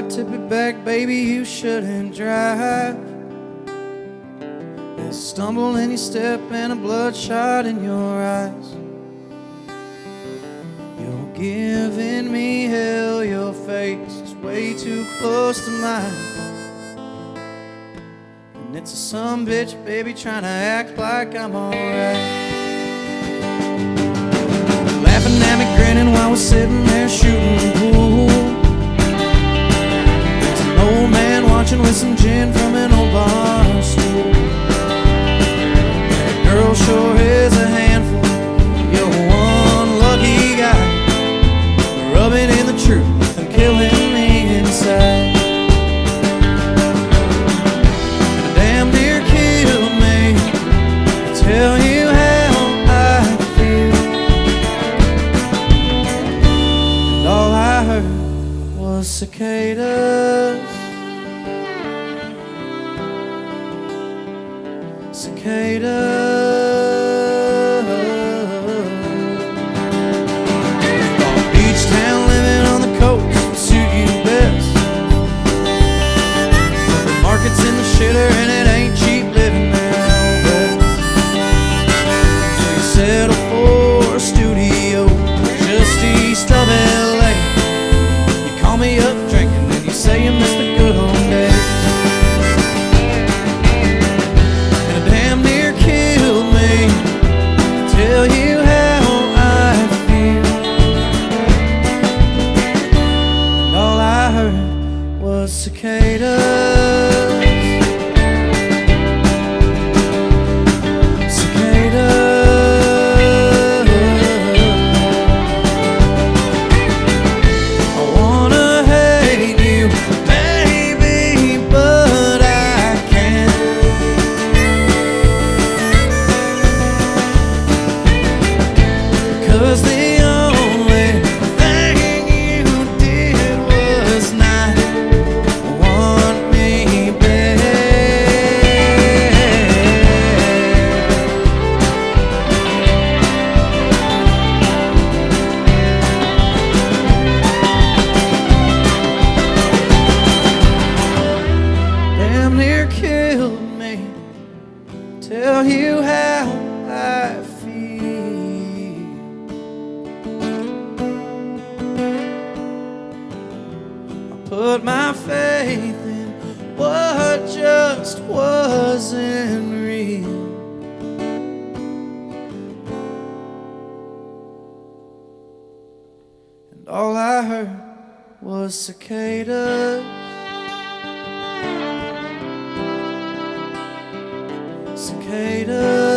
tip it back, baby, you shouldn't drive. There's a stumble in your step and a bloodshot in your eyes. You're giving me hell, your face is way too close to mine. And it's a sumbitch, baby, trying to act like I'm alright. Laughing at me, grinning while we're sitting there shooting pool. There's an old man watching with some gin from an old bar stool. That girl sure is a handful. You're one lucky guy, rubbing in the truth and killing me inside. And it damn near killed me to tell you how I feel. And all I heard was cicadas, cicadas. Beach town living on the coast would suit you best. The market's in the shitter and it ain't cheap living there out west. So you settle for a studio just east of LA. You call me up drinking and you say you miss the good old days. And it damn near killed me to tell you how I feel. And all I heard was cicadas, cicadas. I wanna hate you, baby, but I can't. 'Cause the only thing you did was not want me back. Damn near killed me, tell you how I feel. I put my faith in what just wasn't real. And all I heard was cicadas, cicadas.